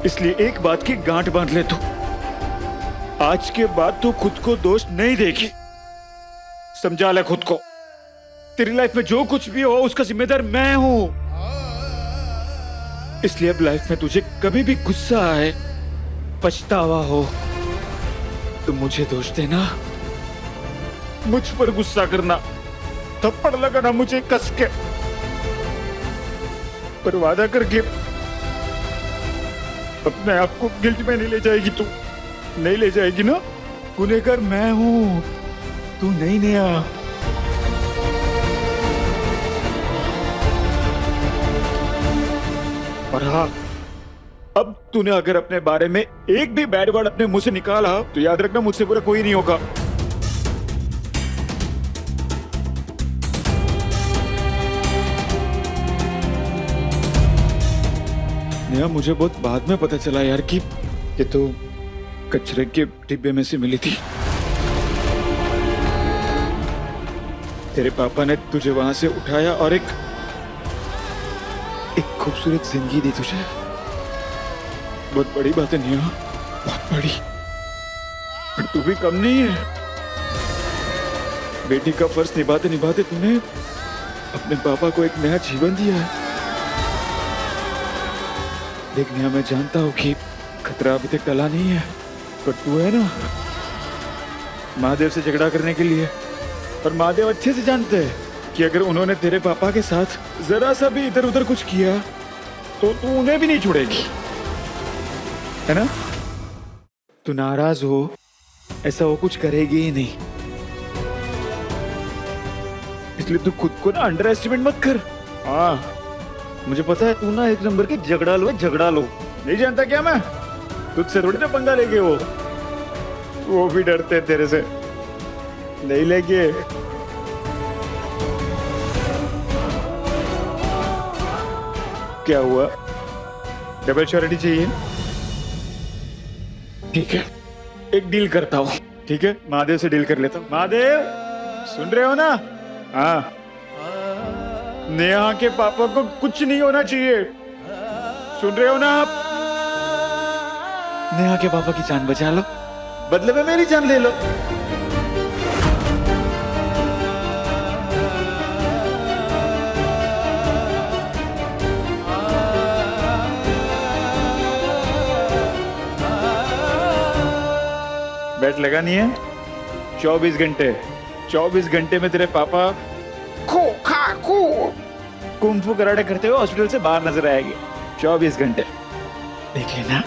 इसलिए एक बात की गांठ बांध ले तू। आज के बाद तू खुद को दोष नहीं देगी। समझा ले खुद को। तेरी लाइफ में जो कुछ भी हो उसका जिम्मेदार मैं हूं। इसलिए अब लाइफ में तुझे कभी भी गुस्सा आए, पछतावा हो तो मुझे दोष देना, मुझ पर गुस्सा करना, थप्पड़ लगाना मुझे कस के। पर वादा करके अपने आप को गिल्ट में नहीं ले जाएगी तू। नहीं ले जाएगी ना? गुनहगार मैं हूं, तू नहीं नेहा। और हाँ, अब तूने अगर अपने बारे में एक भी बैड वर्ड अपने मुंह से निकाला तो याद रखना मुझसे बुरा कोई नहीं होगा। नेहा, मुझे बहुत बाद में पता चला यार कि ये तो कचरे के डिब्बे में से मिली थी। तेरे पापा ने तुझे वहां से उठाया और एक खूबसूरत जिंदगी दी तुझे। बहुत बड़ी बात है नेहा, बहुत बड़ी। पर तू भी कम नहीं है। बेटी का फर्ज निभाते निभाते तूने अपने पापा को एक नया जीवन दिया है। देख नेहा, मैं जानता हूं कि खतरा अभी तक टला नहीं है, पर तू है ना महादेव से झगड़ा करने के लिए। और महादेव अच्छे से जानते हैं कि अगर उन्होंने तेरे पापा के साथ जरा सा भी इधर उधर कुछ किया तो तू उन्हें भी नहीं छोड़ेगी, है ना? तू नाराज हो ऐसा वो कुछ करेगी ही नहीं। इसलिए तू खुद को ना अंडर एस्टिमेट मत कर। हाँ, मुझे पता है तू ना एक नंबर के झगड़ा लो। नहीं जानता क्या मैं? तुझसे थोड़ी ना पंगा लेके वो भी डरते हैं तेरे से। नहीं लेके। क्या हुआ? डबल श्योरिटी चाहिए? ठीक है, एक डील करता हूँ। ठीक है, महादेव से डील कर लेता हूँ। महादेव, सुन रहे हो ना? हाँ, नेहा के पापा को कुछ नहीं होना चाहिए। सुन रहे हो ना आप? नेहा के पापा की जान बचा लो, बदले में मेरी जान ले लो। बेट लगा नहीं है? 24 घंटे में तेरे पापा कुंफू कराटे करते हुए हॉस्पिटल से बाहर नजर आएंगे। 24 घंटे देख लेना।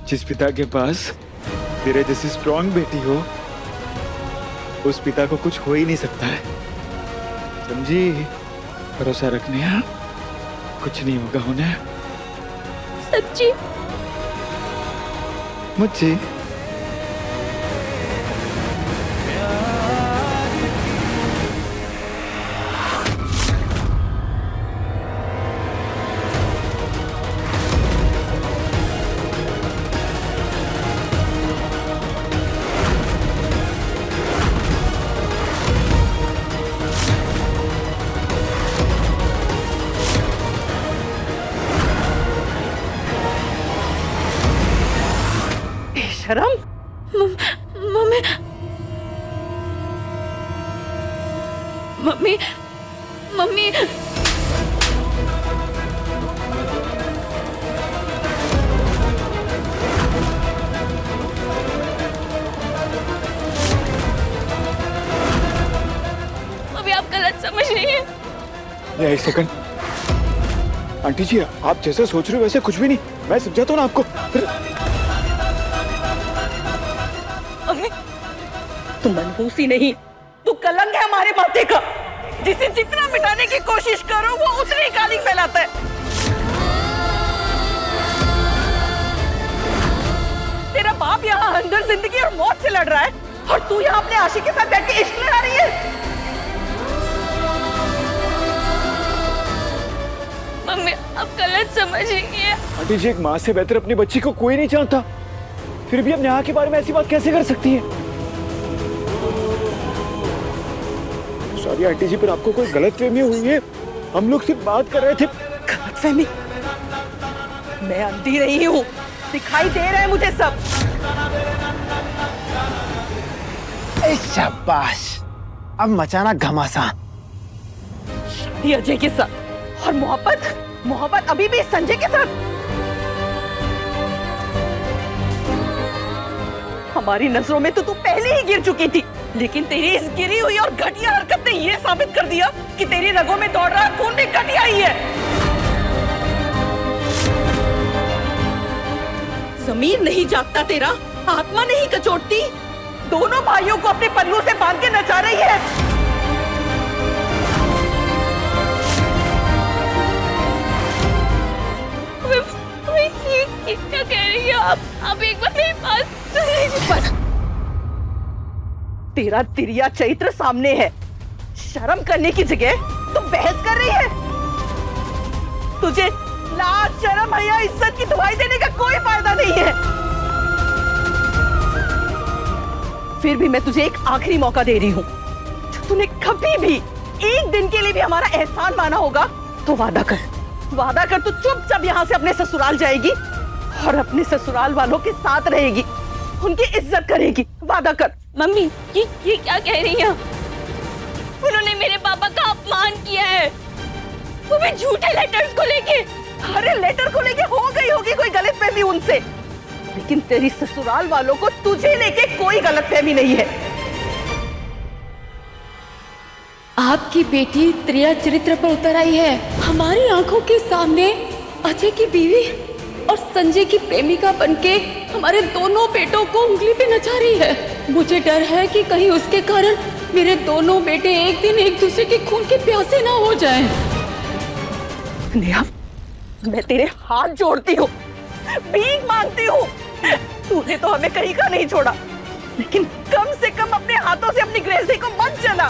जिस पिता के पास तेरे जैसी स्ट्रॉन्ग बेटी हो, उस पिता को कुछ हो ही नहीं सकता है। समझी? भरोसा रखने, कुछ नहीं होगा उन्हें। सच्ची? मुझे शर्म। मम्मी मम्मी मम्मी अभी आप गलत समझ रही हैं। एक सेकंड आंटी जी, आप जैसे सोच रहे हो वैसे कुछ भी नहीं। मैं समझाता हूँ ना आपको। तू मनहूस ही नहीं, तू कलंक है हमारे माथे का। जिसे जितना मिटाने की कोशिश करो वो उतनी काली फैलाता है। तेरा बाप यहाँ अंदर जिंदगी और मौत से लड़ रहा है और तू यहाँ अपने आशिक के साथ बैठ के इश्क लड़ा रही है। मम्मी आप गलत समझ रही हैं। आंटी जी, एक माँ से बेहतर अपनी बच्ची को कोई नहीं जानता, फिर भी अब नेहा के बारे में ऐसी बात कैसे कर सकती है? सॉरी आंटी जी, पर आपको कोई गलतफहमी हुई है। हम लोग सिर्फ बात कर रहे थे। गलतफहमी? मैं अंधी नहीं हूँ, दिखाई दे रहा है मुझे सब। शाबाश, अब मचाना घमासान। शादी अजय के साथ और मोहब्बत अभी भी संजय के साथ। हमारी नजरों में तो तू पहले ही गिर चुकी थी, लेकिन तेरी इस गिरी हुई और घटिया हरकत ने यह साबित कर दिया कि तेरी रगों में दौड़ रहा खून भी घटिया ही है। जमीर नहीं जागता तेरा, आत्मा नहीं कचोटती। दोनों भाइयों को अपने पल्लू से बांध के नचा रही है। ये क्या कह रही है आप एक बार मेरी बात सुनिए। तेरा तिरिया चरित्र सामने है, शर्म करने की जगह तुम बहस कर रही है। तुझे लाज शर्म हया इज्जत की दुहाई देने का कोई फायदा नहीं है। फिर भी मैं तुझे एक आखिरी मौका दे रही हूँ। तूने कभी भी एक दिन के लिए भी हमारा एहसान माना होगा तो वादा कर तू चुपचाप यहाँ से अपने ससुराल जाएगी और अपने ससुराल वालों के साथ रहेगी, उनकी इज्जत करेगी। वादा कर। मम्मी ये क्या कह रही हैं? उन्होंने मेरे पापा का अपमान किया है, वो भी झूठे लेटर्स को लेके। अरे लेटर को लेके हो गई होगी कोई गलतफहमी उनसे, लेकिन तेरी ससुराल वालों को तुझे लेके कोई गलतफहमी नहीं है। आपकी बेटी त्रिया चरित्र पर उतर आई है। हमारी आंखों के सामने अजय की बीवी और संजय की प्रेमिका बनके हमारे दोनों बेटों को उंगली पे नचा रही है। मुझे डर है कि कहीं उसके कारण मेरे दोनों बेटे एक दिन एक दूसरे के खून के प्यासे ना हो जाएं। नेहा, मैं तेरे हाथ जोड़ती हूँ, भीख मांगती हूँ। तूने तो हमें कहीं का नहीं छोड़ा, लेकिन कम से कम अपने हाथों से अपनी गृहस्थी को मत जला।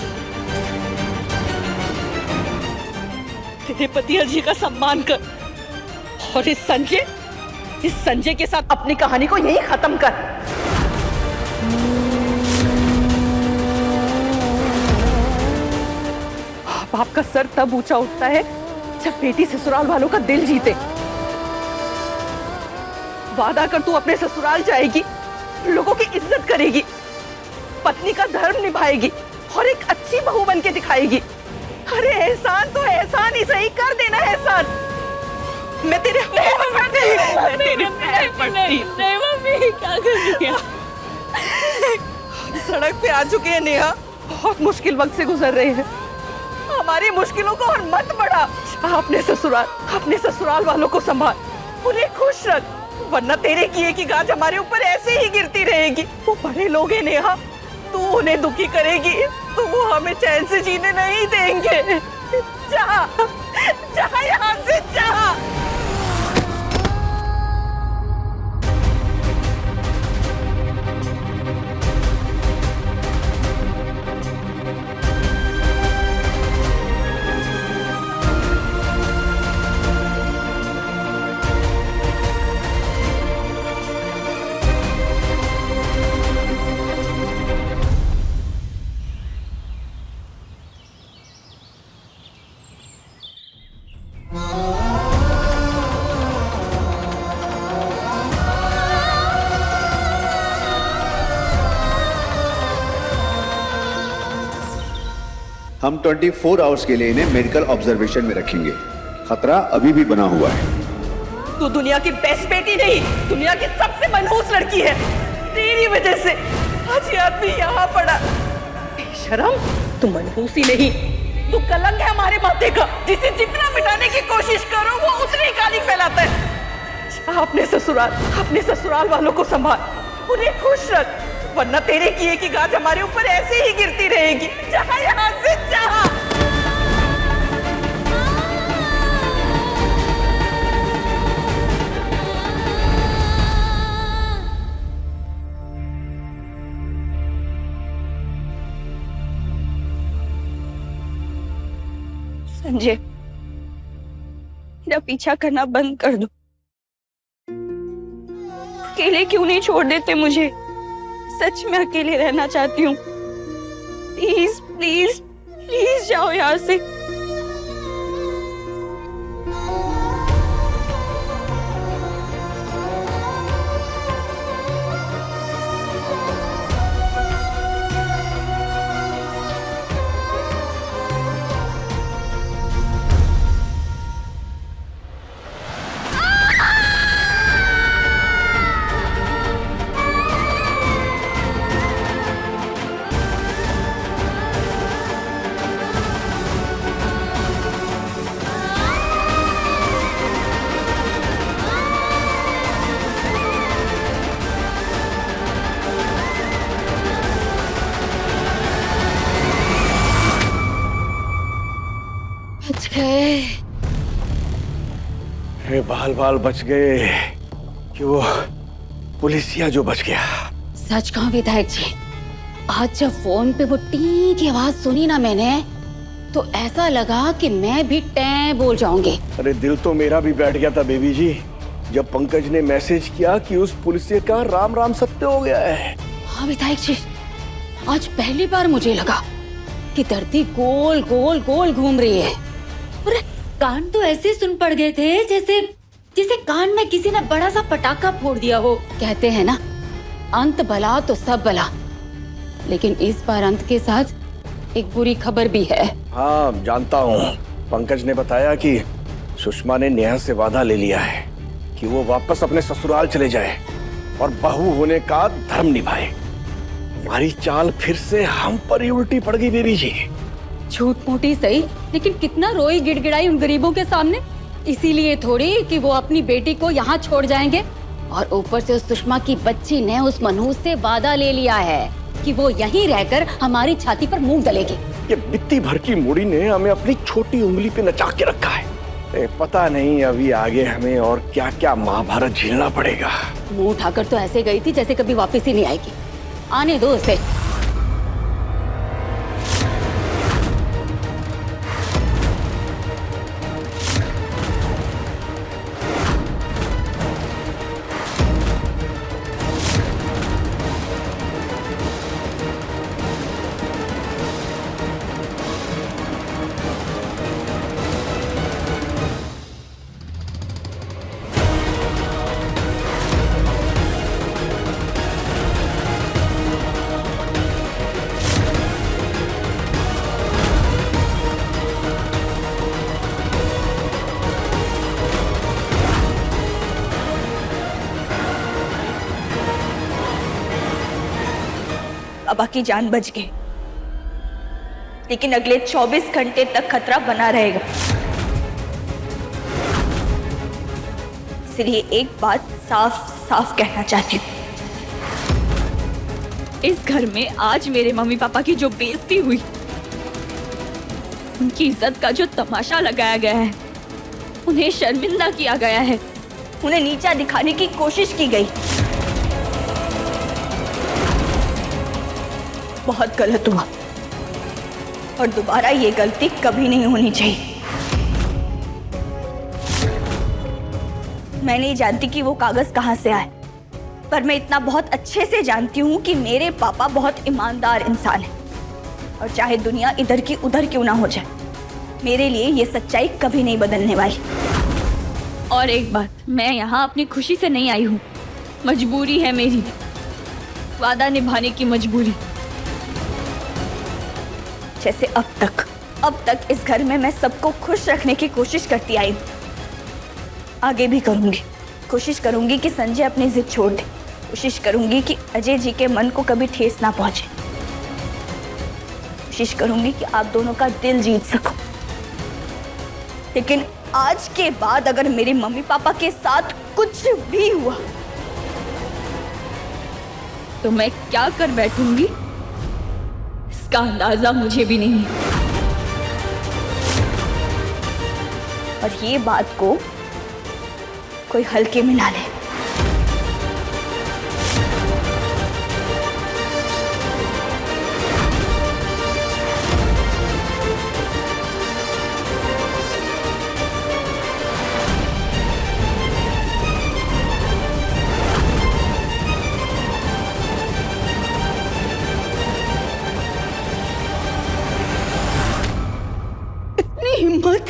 तेरे पति जी का सम्मान कर और इस संजय के साथ अपनी कहानी को यही खत्म कर। बाप का सर तब ऊंचा उठता है जब बेटी ससुराल वालों का दिल जीते। वादा कर तू अपने ससुराल जाएगी, लोगों की इज्जत करेगी, पत्नी का धर्म निभाएगी और एक अच्छी बहू बन के दिखाएगी। अरे एहसान तो एहसान ही सही, कर देना एहसान। मैं तेरे नहीं मम्मी, क्या कर रही हैं? सड़क पे आ चुके हैं नेहा, बहुत मुश्किल वक्त से गुजर रहे हैं। हमारी मुश्किलों को और मत बढ़ा। अपने ससुराल वालों को संभाल, उन्हें खुश रख, वरना तेरे किए की गाज हमारे ऊपर ऐसे ही गिरती रहेगी। वो बड़े लोग हैं नेहा, तू उन्हें दुखी करेगी तो वो हमें चैन से जीने नहीं देंगे। जा यहाँ से जा। हम 24 आवर्स के लिए इन्हें मेडिकल ऑब्जर्वेशन में रखेंगे। खतरा अभी भी बना हुआ है। तू दुनिया की बेस्ट बेटी नहीं, दुनिया की सबसे मनहूस लड़की है। तेरी वजह से आज ये आदमी यहाँ पड़ा। शर्म, तू मनहूस ही नहीं, तू कलंक है हमारे माथे का, जिसे जितना मिटाने की कोशिश करो वो उतनी काली फैलाता है। अपने ससुराल वालों को संभाल, उन्हें खुश रख, वरना तेरे किए की गाज हमारे ऊपर ऐसे ही गिरती रहेगी। जा यहाँ से जा। संजय, मेरा पीछा करना बंद कर दो। अकेले क्यों नहीं छोड़ देते मुझे? सच में अकेले रहना चाहती हूँ। प्लीज प्लीज प्लीज जाओ यहाँ से। बाल बाल बच गए। कि वो पुलिसिया जो बच गया। सच कहूं विधायक जी, आज जब फोन पे वो टी की आवाज सुनी ना मैंने, तो ऐसा लगा कि मैं भी टै बोल जाऊंगी। अरे दिल तो मेरा भी बैठ गया था बेबी जी, जब पंकज ने मैसेज किया कि उस पुलिसिया का राम राम सत्य हो गया है। हाँ विधायक जी, आज पहली बार मुझे लगा कि धरती गोल गोल गोल घूम रही है। अरे कान तो ऐसे सुन पड़ गए थे जैसे जैसे कान में किसी ने बड़ा सा पटाखा फोड़ दिया हो। कहते हैं ना, अंत भला तो सब भला, लेकिन इस बार अंत के साथ एक बुरी खबर भी है। हाँ जानता हूँ, पंकज ने बताया कि सुषमा ने नेहा से वादा ले लिया है कि वो वापस अपने ससुराल चले जाए और बहू होने का धर्म निभाए। हमारी चाल फिर से हम पर ही उल्टी पड़ गई बेबी जी। झूठ मूठी सही, लेकिन कितना रोई गिड़गिड़ाई उन गरीबों के सामने। इसीलिए थोड़ी कि वो अपनी बेटी को यहाँ छोड़ जाएंगे, और ऊपर से उस सुषमा की बच्ची ने उस मनहूस से वादा ले लिया है कि वो यहीं रहकर हमारी छाती पर मूंग दलेगी। ये बित्ती भर की मुड़ी ने हमें अपनी छोटी उंगली पे नचा के रखा है। पता नहीं अभी आगे हमें और क्या क्या महाभारत झेलना पड़ेगा। मुंह उठाकर तो ऐसे गई थी जैसे कभी वापस ही नहीं आएगी। आने दो उसे। बाबा की जान बच गई, लेकिन अगले 24 घंटे तक खतरा बना रहेगा। इसलिए एक बात साफ साफ कहना चाहती हूँ, इस घर में आज मेरे मम्मी पापा की जो बेइज्जती हुई, उनकी इज्जत का जो तमाशा लगाया गया है, उन्हें शर्मिंदा किया गया है, उन्हें नीचा दिखाने की कोशिश की गई, बहुत गलत हुआ और दोबारा ये गलती कभी नहीं होनी चाहिए। मैं नहीं जानती कि वो कागज कहां से आए, पर मैं इतना बहुत अच्छे से जानती हूँ कि मेरे पापा बहुत ईमानदार इंसान हैं, और चाहे दुनिया इधर की उधर क्यों ना हो जाए, मेरे लिए ये सच्चाई कभी नहीं बदलने वाली। और एक बात, मैं यहाँ अपनी खुशी से नहीं आई हूँ, मजबूरी है मेरी, वादा निभाने की मजबूरी। जैसे अब तक इस घर में मैं सबको खुश रखने की कोशिश करती आई हूँ, आगे भी करूंगी। कोशिश करूंगी कि संजय अपनी जिद छोड़ दे, कोशिश करूंगी कि अजय जी के मन को कभी ठेस ना पहुंचे, कोशिश करूंगी कि आप दोनों का दिल जीत सकूं। लेकिन आज के बाद अगर मेरे मम्मी पापा के साथ कुछ भी हुआ तो मैं क्या कर बैठूंगी इसका अंदाजा मुझे भी नहीं है। और ये बात को कोई हल्के में ना ले। हिम्मत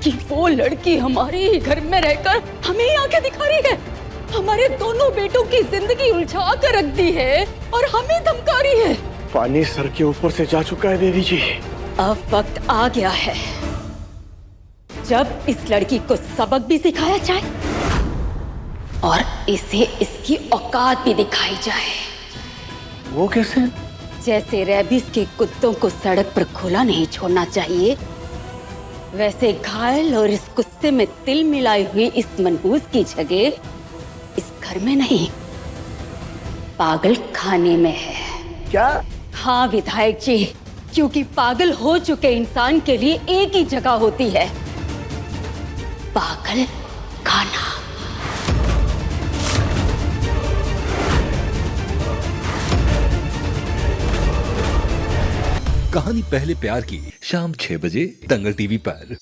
कि वो लड़की हमारे ही घर में रहकर हमें ही आंखें दिखा रही है, हमारे दोनों बेटों की जिंदगी उलझा कर रख दी है और हमें धमका रही है। पानी सर के ऊपर से जा चुका है देवी जी। अब वक्त आ गया है जब इस लड़की को सबक भी सिखाया जाए और इसे इसकी औकात भी दिखाई जाए। वो कैसे? जैसे रेबिस के कुत्तों को सड़क पर खुला नहीं छोड़ना चाहिए, वैसे घायल और इस गुस्से में तिल मिलाई हुई इस मनहूस की जगह इस घर में नहीं, पागल खाने में है। क्या? हाँ विधायक जी, क्योंकि पागल हो चुके इंसान के लिए एक ही जगह होती है, पागल खाना। कहानी पहले प्यार की शाम 6 बजे दंगल टीवी पर।